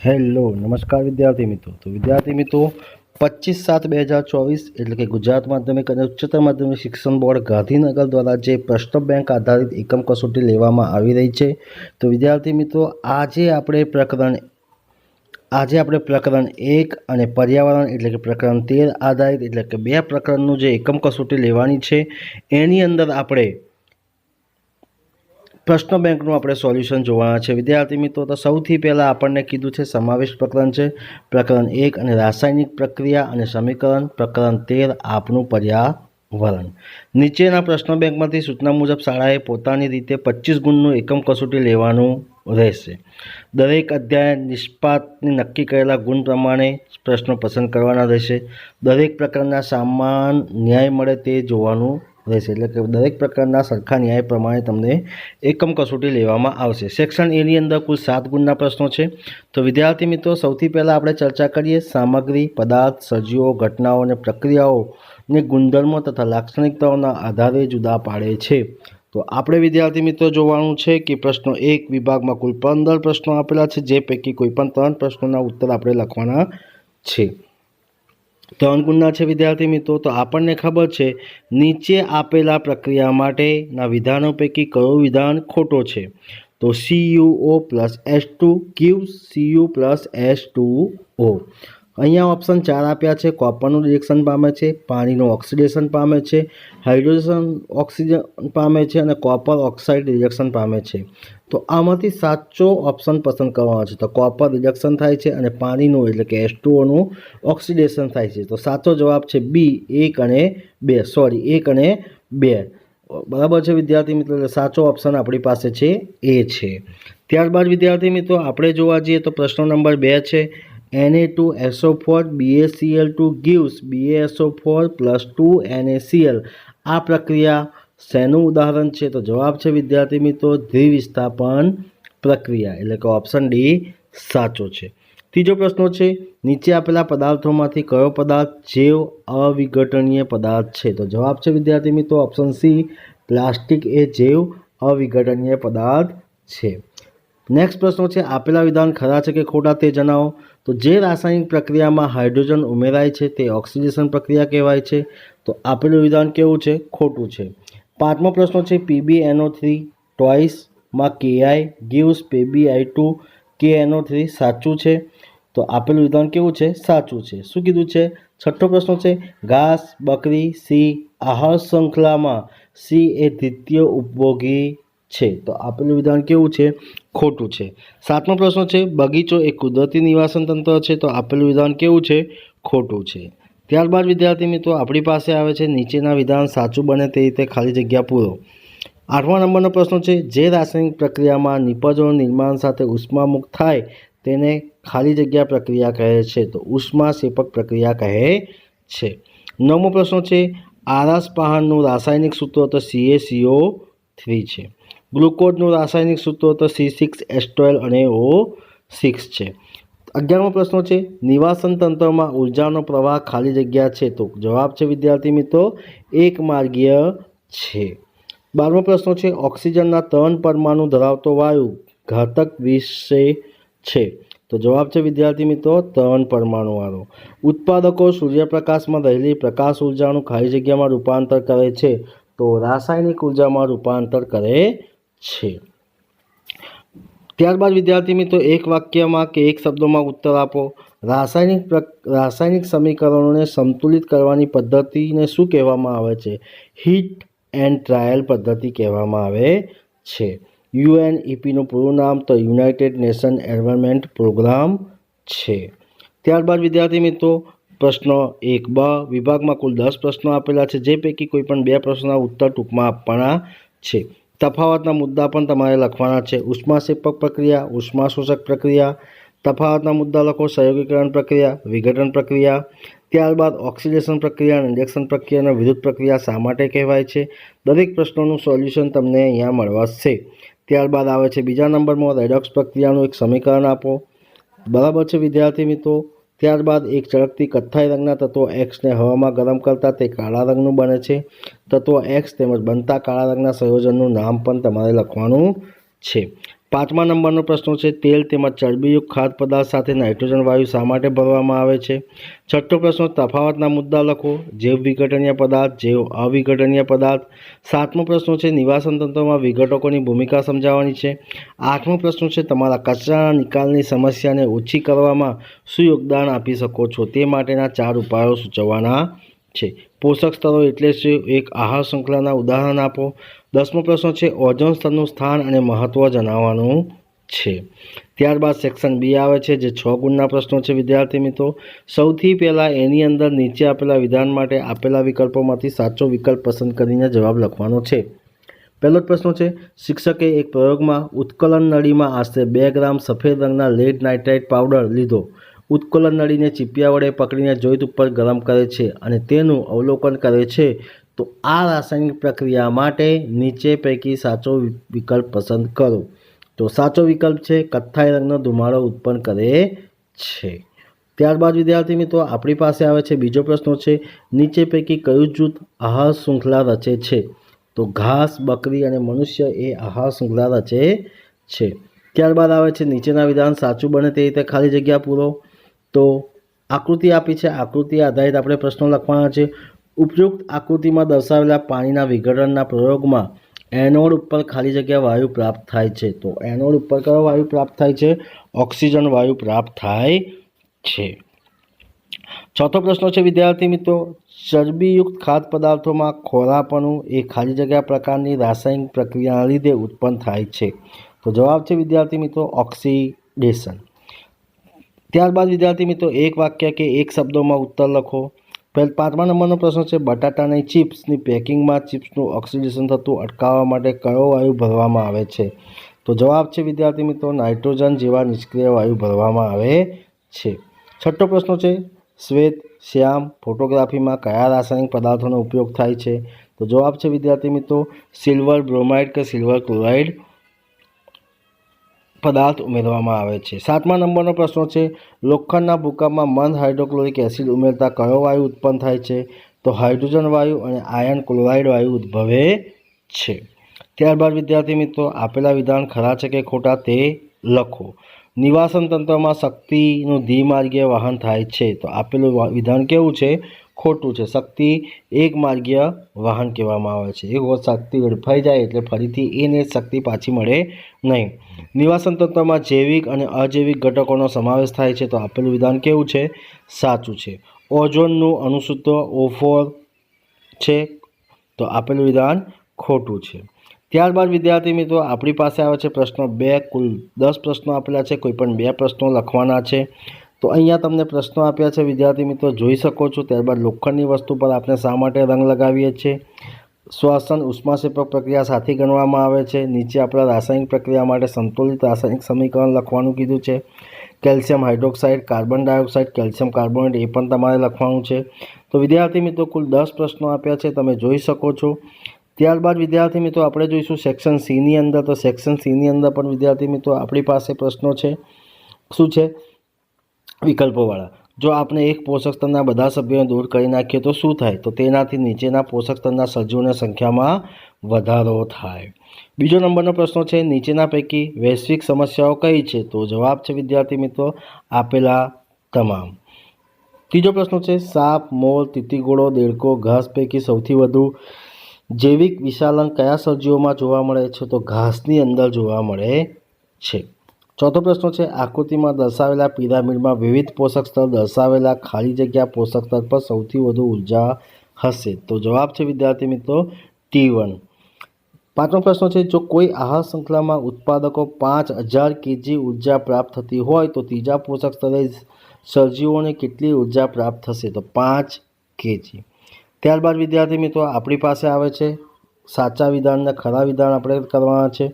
Hello નમસ્કાર વિદ્યાર્થી મિત્રો। તો વિદ્યાર્થી મિત્રો 25/7/2024 એટલે કે ગુજરાત માધ્યમિક અને ઉચ્ચતર માધ્યમિક શિક્ષણ બોર્ડ ગાંધીનગર દ્વારા જે પ્રશ્ન બેંક આધારિત એકમ કસોટી લેવામાં આવી રહી છે। તો વિદ્યાર્થી મિત્રો આજે આપણે પ્રકરણ 1 અને પર્યાવરણ એટલે કે પ્રકરણ 13 આધારિત એટલે કે બે પ્રકરણનું જે એકમ કસોટી લેવાની છે એની અંદર આપણે प्रश्न बेंकનું આપણે સોલ્યુશન જોવાના છે વિદ્યાર્થી મિત્રો। તો સૌથી પહેલાં આપણને કીધું છે સમાવેશ પ્રકરણ છે પ્રકરણ 1 અને રાસાયણિક પ્રક્રિયા અને સમીકરણ પ્રકરણ 13 આપનું પર્યાવરણ। નીચેના પ્રશ્ન બેંકમાંથી સૂચના મુજબ શાળાએ પોતાની રીતે 25 ગુણનું એકમ કસોટી લેવાનું રહેશે। દરેક અધ્યાય નિષ્પાતની નક્કી કરેલા ગુણ પ્રમાણે પ્રશ્નો પસંદ કરવાના રહેશે। દરેક પ્રકારના સમાન ન્યાય મળે તે જોવાનું રહેશે એટલે કે દરેક પ્રકારના સરખા ન્યાય પ્રમાણે તમને એકમ કસોટી લેવામાં આવશે। સેક્શન એ ની અંદર કુલ 7 ગુણના પ્રશ્નો છે। તો વિદ્યાર્થી મિત્રો સૌથી પહેલાં આપણે ચર્ચા કરીએ સામગ્રી પદાર્થ સજીવો ઘટનાઓ અને પ્રક્રિયાઓને ગુણધર્મો તથા લાક્ષણિકતાઓના આધારે જુદા પાડે છે। તો આપણે વિદ્યાર્થી મિત્રો જોવાનું છે કે પ્રશ્નો 1 વિભાગમાં કુલ 15 પ્રશ્નો આપેલા છે જે પૈકી કોઈપણ 3 પ્રશ્નોના ઉત્તર આપણે લખવાના છે। 3 ગુણના છે વિદ્યાર્થી મિત્રો। તો આપણને ખબર છે નીચે આપેલા પ્રક્રિયા માટેના વિધાનો પૈકી કયું વિધાન ખોટો છે। તો CuO+H2 gives Cu+H2O। અહીંયા ઓપ્શન 4 આપ્યા છે। કોપરનું રિએક્શન પામે છે, પાણીનું ઓક્સિડેશન પામે છે, હાઇડ્રોજન ઓક્સિજન પામે છે અને કોપર ઓક્સાઇડ રિએક્શન પામે છે। તો આમાંથી સાચો ઓપ્શન પસંદ કરવાનો છે। તો કોપર રિડક્શન થાય છે અને પાણીનું એટલે કે H2O ઓક્સિડેશન થાય છે। તો સાચો જવાબ છે બી 1 અને 2 બરાબર છે વિદ્યાર્થી મિત્રો। એટલે સાચો ઓપ્શન આપણી પાસે છે એ છે। ત્યારબાદ વિદ્યાર્થી મિત્રો આપણે જોવા જઈએ તો પ્રશ્ન નંબર 2 છે Na2SO4 BaCl2 gives BaSO4 + 2NaCl। આ પ્રક્રિયા શેનું ઉદાહરણ છે? તો જવાબ છે વિદ્યાર્થી મિત્રો દ્વિવિસ્થાપન પ્રક્રિયા એટલે કે ઓપ્શન ડી સાચો છે। ત્રીજો પ્રશ્ન છે નીચે આપેલા પદાર્થોમાંથી કયો પદાર્થ જૈવ અવિઘટનીય પદાર્થ છે? તો જવાબ છે વિદ્યાર્થી મિત્રો ઓપ્શન સી પ્લાસ્ટિક એ જૈવ અવિઘટનીય પદાર્થ છે। નેક્સ્ટ પ્રશ્ન છે આપેલા વિધાન ખરા છે કે ખોટા તે જણાવો। તો જે રાસાયણિક પ્રક્રિયામાં હાઇડ્રોજન ઉમેરાય છે તે ઓક્સિડેશન પ્રક્રિયા કહેવાય છે। તો આપેલું વિધાન કેવું છે? ખોટું છે। પાંચમો પ્રશ્ન છે PbNO3 ટ્વાઇસમાં Ki gives PbI2 KNO3 સાચું છે। તો આપેલું વિધાન કેવું છે? સાચું છે। શું કીધું છે? છઠ્ઠો પ્રશ્ન છે ઘાસ બકરી સી આહાર શૃંખલામાં સી એ દ્વિતીય ઉપભોગી છે। તો આપેલું વિધાન કેવું છે? ખોટું છે। સાતમો પ્રશ્ન છે બગીચો એ કુદરતી નિવાસન તંત્ર છે। તો આપેલું વિધાન કેવું છે? ખોટું છે। ત્યારબાદ વિદ્યાર્થી મિત્રો આપણી પાસે આવે છે નીચેના વિધાન સાચું બને તે રીતે ખાલી જગ્યા પૂરો। 8મા નંબરનો પ્રશ્ન છે જે રાસાયણિક પ્રક્રિયામાં નિપજોનું નિર્માણ સાથે ઉષ્મા મુક્ત થાય તેને ખાલી જગ્યા પ્રક્રિયા કહે છે। તો ઉષ્માક્ષેપક પ્રક્રિયા કહે છે। 9મો પ્રશ્ન છે આરસ પહાણનું રાસાયણિક સૂત્ર તો CaCO3 છે। ગ્લુકોઝનું રાસાયણિક સૂત્ર તો C6H12 અને O6 છે। 11મો પ્રશ્ન છે નિવાસન તંત્રમાં ઉર્જાનો પ્રવાહ ખાલી જગ્યા છે। તો જવાબ છે વિદ્યાર્થી મિત્રો એક માર્ગીય છે। 12મો પ્રશ્ન છે ઓક્સિજનના 3 પરમાણુ ધરાવતો વાયુ ઘાતક વિષય છે। તો જવાબ છે વિદ્યાર્થી મિત્રો 3 પરમાણુવાળો। ઉત્પાદકો સૂર્યપ્રકાશમાં રહેલી પ્રકાશ ઉર્જાનું ખાલી જગ્યામાં રૂપાંતર કરે છે। તો રાસાયણિક ઉર્જામાં રૂપાંતર કરે છે। ત્યારબાદ વિદ્યાર્થી મિત્રો એક વાક્યમાં કે એક શબ્દોમાં ઉત્તર આપો। રાસાયણિક સમીકરણોને સંતુલિત કરવાની પદ્ધતિને શું કહેવામાં આવે છે? હીટ એન્ડ ટ્રાયલ પદ્ધતિ કહેવામાં આવે છે। UNEPનું પૂરું નામ તો યુનાઇટેડ નેશન એન્વાયરમેન્ટ પ્રોગ્રામ છે। ત્યારબાદ વિદ્યાર્થી મિત્રો પ્રશ્ન 1બ વિભાગમાં કુલ 10 પ્રશ્નો આપેલા છે જે પૈકી કોઈપણ 2 પ્રશ્નોના ઉત્તર ટૂંકમાં આપવાના છે। તફાવતના મુદ્દા પણ તમારે લખવાના છે। ઉષ્માક્ષેપક પ્રક્રિયા ઉષ્માશોષક પ્રક્રિયા તફાવતના મુદ્દા લખો સંયોગીકરણ પ્રક્રિયા વિઘટન પ્રક્રિયા। ત્યારબાદ ઓક્સિડેશન પ્રક્રિયા અને રિડક્શન પ્રક્રિયાના વિરુદ્ધ પ્રક્રિયા શા માટે કહેવાય છે? દરેક પ્રશ્નોનું સોલ્યુશન તમને અહીંયા મળવાશે। ત્યારબાદ આવે છે બીજા નંબરમાં રેડોક્સ પ્રક્રિયાનું એક સમીકરણ આપો। બરાબર છે વિદ્યાર્થી મિત્રો। ત્યારબાદ એક ચળકતી કથ્થાઈ રંગના તત્વો એક્સને હવામાં ગરમ કરતા તે કાળા રંગનું બને છે। તત્વો એક્સ તેમજ બનતા કાળા રંગના સંયોજનનું નામ પણ તમારે લખવાનું છે। પાંચમા નંબરનો પ્રશ્ન છે તેલ તેમજ ચરબીયુક્ત ખાદ્ય પદાર્થ સાથે નાઇટ્રોજન વાયુ શા માટે ભરવામાં આવે છે? છઠ્ઠો પ્રશ્ન તફાવતના મુદ્દા લખો. જૈવ વિઘટનીય પદાર્થ, જૈવ અવિઘટનીય પદાર્થ. સાતમો પ્રશ્ન છે નિવાસન તંત્રમાં વિઘટકોની ભૂમિકા સમજાવવાની છે. આઠમો પ્રશ્ન છે તમારા કચરાના નિકાલની સમસ્યાને ઓછી કરવામાં શું યોગદાન આપી શકો છો તે માટેના 4 ઉપાયો સૂચવવાના છે. પોષક સ્તરો એટલે શું? એક આહાર શૃંખલાના ઉદાહરણ આપો. 10મો પ્રશ્ન છે ઓઝોન સ્તરનું સ્થાન અને મહત્વ જણાવવાનું છે. ત્યારબાદ સેક્શન બી આવે છે જે 6 ગુણના પ્રશ્નો છે. વિદ્યાર્થી મિત્રો, સૌથી પહેલાં એની અંદર નીચે આપેલા વિધાન માટે આપેલા વિકલ્પોમાંથી સાચો વિકલ્પ પસંદ કરીને જવાબ લખવાનો છે. પહેલો જ પ્રશ્ન છે શિક્ષકે એક પ્રયોગમાં ઉત્કલન નળીમાં આશરે 2 ગ્રામ સફેદ રંગના લેડ નાઇટ્રાઇટ પાવડર લીધો. ઉત્કલન નળીને ચીપિયા વડે પકડીને જોઈન્ટ ઉપર ગરમ કરે છે અને તેનું અવલોકન કરે છે. તો આ રાસાયણિક પ્રક્રિયા માટે નીચે પૈકી સાચો વિકલ્પ પસંદ કરો. તો સાચો વિકલ્પ છે કથ્થાઈ રંગનો ધુમાડો ઉત્પન્ન કરે છે. ત્યારબાદ વિદ્યાર્થી મિત્રો આપણી પાસે આવે છે બીજો પ્રશ્ન છે નીચે પૈકી કયું જૂથ આહાર શૃંખલા રચે છે? તો ઘાસ, બકરી અને મનુષ્ય એ આહાર શૃંખલા રચે છે. ત્યારબાદ આવે છે નીચેના વિધાન સાચું બને તે રીતે ખાલી જગ્યા પૂરો. તો આકૃતિ આપી છે, આકૃતિ આધારિત આપણે પ્રશ્નો લખવાના છે. ઉપયુક્ત આકૃતિમાં દર્શાવેલા પાણીના વિઘટનના પ્રયોગમાં એનોડ ઉપર ખાલી જગ્યા વાયુ પ્રાપ્ત થાય છે. તો એનોડ ઉપર કયો વાયુ પ્રાપ્ત થાય છે? ઓક્સિજન વાયુ પ્રાપ્ત થાય છે. ચોથો પ્રશ્ન છે વિદ્યાર્થી મિત્રો ચરબીયુક્ત ખાદ્ય પદાર્થોમાં ખોરાપણું એ ખાલી જગ્યા પ્રકારની રાસાયણિક પ્રક્રિયાના લીધે ઉત્પન્ન થાય છે. તો જવાબ છે વિદ્યાર્થી મિત્રો ઓક્સિડેશન. ત્યારબાદ વિદ્યાર્થી મિત્રો એક વાક્ય કે એક શબ્દોમાં ઉત્તર લખો. પાંચમા નંબરનો પ્રશ્ન છે બટાટાની ચિપ્સની પેકિંગમાં ચિપ્સનું ઓક્સિડેશન થતું અટકાવવા માટે કયો વાયુ ભરવામાં આવે છે? તો જવાબ છે વિદ્યાર્થી મિત્રો નાઇટ્રોજન જેવા નિષ્ક્રિય વાયુ ભરવામાં આવે છે. છઠ્ઠો પ્રશ્ન છે શ્વેત શ્યામ ફોટોગ્રાફીમાં કયા રાસાયણિક પદાર્થોનો ઉપયોગ થાય છે? તો જવાબ છે વિદ્યાર્થી મિત્રો સિલ્વર બ્રોમાઇડ કે સિલ્વર ક્લોરાઇડ પદાર્થ ઉમેરવામાં આવે છે. સાતમા નંબરનો પ્રશ્ન છે લોખંડના ભૂકંપમાં મંદ હાઇડ્રોક્લોરિક એસિડ ઉમેરતા કયો વાયુ ઉત્પન્ન થાય છે? તો હાઇડ્રોજન વાયુ અને આયર્ન ક્લોરાઇડ વાયુ ઉદ્ભવે છે. ત્યારબાદ વિદ્યાર્થી મિત્રો આપેલા વિધાન ખરા છે કે ખોટા તે લખો. નિવાસન તંત્રમાં શક્તિનું દ્વિમાર્ગીય વહન થાય છે. તો આપેલું વિધાન કેવું છે? ખોટું છે. શક્તિ એક માર્ગીય વાહન કહેવામાં આવે છે. એક વખત શક્તિ વેડફાઈ જાય એટલે ફરીથી એને શક્તિ પાછી મળે નહીં. નિવાસન તંત્રમાં જૈવિક અને અજૈવિક ઘટકોનો સમાવેશ થાય છે. તો આપેલું વિધાન કેવું છે? સાચું છે. ઓઝોનનું અણુસૂત્ર O4 છે. તો આપેલું વિધાન ખોટું છે. ત્યારબાદ વિદ્યાર્થી મિત્રો આપણી પાસે આવે છે પ્રશ્ન 2. કુલ 10 પ્રશ્નો આપેલા છે. કોઈ પણ 2 પ્રશ્નો લખવાના છે. તો અહીંયા તમને પ્રશ્નો આપ્યા છે વિદ્યાર્થી મિત્રો જોઈ શકો છો. ત્યારબાદ લોખંડની વસ્તુ પર આપણે શા માટે રંગ લગાવીએ છીએ? શ્વસન ઉષ્માક્ષેપક પ્રક્રિયા સાથે ગણવામાં આવે છે. નીચે આપણા રાસાયણિક પ્રક્રિયા માટે સંતુલિત રાસાયણિક સમીકરણ લખવાનું કીધું છે. Calcium hydroxide, carbon dioxide, calcium carbonate એ પણ તમારે લખવાનું છે. તો વિદ્યાર્થી મિત્રો કુલ 10 પ્રશ્નો આપ્યા છે તમે જોઈ શકો છો. ત્યારબાદ વિદ્યાર્થી મિત્રો આપણે જોઈશું સેક્શન સીની અંદર. તો સેક્શન સીની અંદર પણ વિદ્યાર્થી મિત્રો આપણી પાસે પ્રશ્નો છે. શું છે? વિકલ્પોવાળા. જો આપણે એક પોષક સ્તરના બધા સભ્યોને દૂર કરી નાખીએ તો શું થાય? તો તેનાથી નીચેના પોષક સ્તરના સજીવોની સંખ્યામાં વધારો થાય. બીજો નંબરનો પ્રશ્ન છે નીચેના પૈકી વૈશ્વિક સમસ્યાઓ કઈ છે? તો જવાબ છે વિદ્યાર્થી મિત્રો આપેલા તમામ. ત્રીજો પ્રશ્ન છે સાપ, મોર, તીતીઘોડો, દેડકો, ઘાસ પૈકી સૌથી વધુ જૈવિક વિશાલન કયા સજીવોમાં જોવા મળે છે? તો ઘાસની અંદર જોવા મળે છે. ચોથો પ્રશ્ન છે આકૃતિમાં દર્શાવેલા પિરામિડમાં વિવિધ પોષક સ્તર દર્શાવેલા ખાલી જગ્યા પોષક સ્તર પર સૌથી વધુ ઉર્જા હશે? તો જવાબ છે વિદ્યાર્થી મિત્રો T1. પાંચમો પ્રશ્ન છે જો કોઈ આહાર શૃંખલામાં ઉત્પાદકો 5000 kg ઉર્જા પ્રાપ્ત થતી હોય તો ત્રીજા પોષક સ્તરે સજીવોને કેટલી ઉર્જા પ્રાપ્ત થશે? તો 5 kg. ત્યારબાદ વિદ્યાર્થી મિત્રો આપણી પાસે આવે છે સાચા વિધાન અને ખરા વિધાન આપણે કરવાના છે.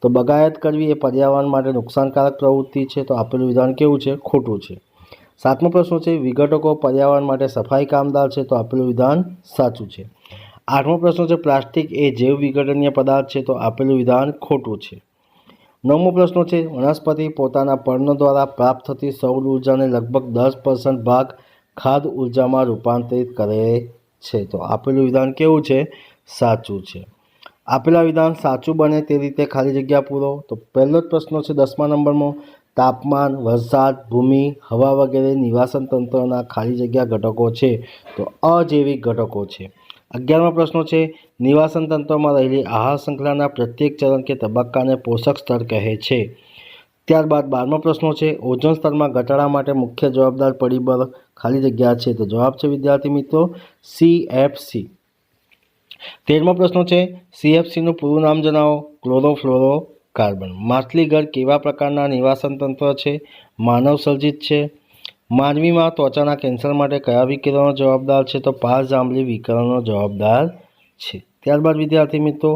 તો બગાયત કરવી એ પર્યાવરણ માટે નુકસાનકારક પ્રવૃત્તિ છે. તો આપેલું વિધાન કેવું છે? ખોટું છે. સાતમો પ્રશ્ન છે વિઘટકો પર્યાવરણ માટે સફાઈ કામદાર છે. તો આપેલું વિધાન સાચું છે. આઠમો પ્રશ્ન છે પ્લાસ્ટિક એ જૈવ વિઘટનીય પદાર્થ છે. તો આપેલું વિધાન ખોટું છે. નવમો પ્રશ્ન છે વનસ્પતિ પોતાના પર્ણ દ્વારા પ્રાપ્ત થતી સૌર ઉર્જાને લગભગ 10% ભાગ ખાદ્ય ઉર્જામાં રૂપાંતરિત કરે છે. તો આપેલું વિધાન કેવું છે? સાચું છે. આપેલા વિધાન સાચું બને તે રીતે ખાલી જગ્યા પૂરો. તો પહેલો જ પ્રશ્ન છે 10મા નંબરમાં, તાપમાન, વરસાદ, ભૂમિ, હવા વગેરે નિવાસન તંત્રના ખાલી જગ્યા ઘટકો છે તો અજૈવિક ઘટકો છે. 11મો પ્રશ્ન છે, નિવાસન તંત્રમાં રહેલી આહાર શૃંખલાના પ્રત્યેક ચરણ કે તબક્કાને પોષક સ્તર કહે છે. ત્યારબાદ 12મો પ્રશ્ન છે, ઓઝોન સ્તરમાં ઘટાડા માટે મુખ્ય જવાબદાર પરિબળ ખાલી જગ્યા છે તો જવાબ છે વિદ્યાર્થી મિત્રો CFC. 13મો પ્રશ્ન છે, CFCનું પૂરું નામ જણાવો. ક્લોરોફ્લોરોકાર્બન. માછલીઘર કેવા પ્રકારના નિવાસન તંત્ર છે? માનવ સર્જિત છે. માનવીમાં ત્વચાના કેન્સર માટે કયા વિકિરણો જવાબદાર છે તો પારજાંબલી વિકિરણો જવાબદાર છે. ત્યારબાદ વિદ્યાર્થી મિત્રો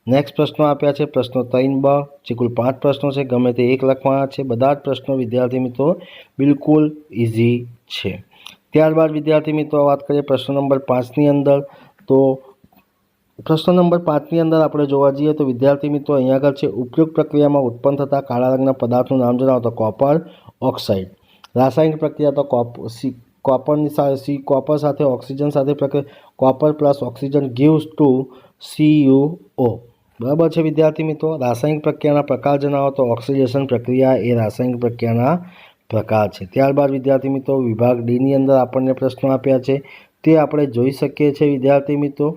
નેક્સ્ટ પ્રશ્નો આપ્યા છે પ્રશ્નો 3બ, જે કુલ 5 પ્રશ્નો છે, ગમે તે એક લખવાના છે. બધા જ પ્રશ્નો વિદ્યાર્થી મિત્રો બિલકુલ ઇઝી છે. ત્યારબાદ વિદ્યાર્થી મિત્રો વાત કરીએ પ્રશ્ન નંબર 5ની અંદર. તો પ્રશ્ન નંબર 5ની અંદર આપણે જોવા જઈએ તો વિદ્યાર્થી મિત્રો અહીંયા આગળ છે, ઉપયુક્ત પ્રક્રિયામાં ઉત્પન્ન થતા કાળા રંગના પદાર્થનું નામ જણાવો તો કોપર ઓક્સાઇડ. રાસાયણિક પ્રક્રિયા તો કોપર સાથે ઓક્સિજન સાથે copper plus oxygen gives to CuO. બરાબર છે વિદ્યાર્થી મિત્રો. રાસાયણિક પ્રક્રિયાના પ્રકાર જણાવો તો ઓક્સિડેશન પ્રક્રિયા એ રાસાયણિક પ્રક્રિયાના પ્રકાર છે. ત્યારબાદ વિદ્યાર્થી મિત્રો વિભાગ ડીની અંદર આપણને પ્રશ્નો આપ્યા છે તે આપણે જોઈ શકીએ છીએ વિદ્યાર્થી મિત્રો.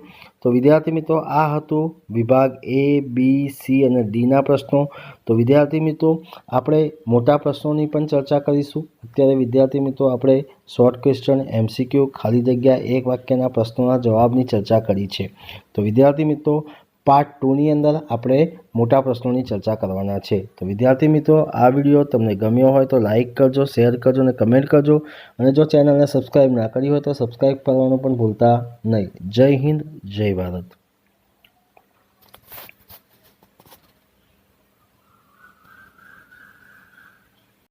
તો વિદ્યાર્થી મિત્રો આ હતું વિભાગ A, B, C અને Dના પ્રશ્નો. તો વિદ્યાર્થી મિત્રો આપણે મોટા પ્રશ્નોની પણ ચર્ચા કરીશું. અત્યારે વિદ્યાર્થી મિત્રો આપણે શોર્ટ ક્વેશ્ચન, MCQ, ખાલી જગ્યા, એક વાક્યના પ્રશ્નોના જવાબની ચર્ચા કરી છે. તો વિદ્યાર્થી મિત્રો પાર્ટ 2ની અંદર આપણે મોટા પ્રશ્નોની ચર્ચા કરવાના છે. તો વિદ્યાર્થી મિત્રો આ વિડીયો તમને ગમ્યો હોય તો લાઇક કરજો, શેર કરજો અને કમેન્ટ કરજો. અને જો ચેનલને સબસ્ક્રાઈબ ના કરી હોય તો સબસ્ક્રાઈબ કરવાનું પણ ભૂલતા નહીં. જય હિન્દ, જય ભારત.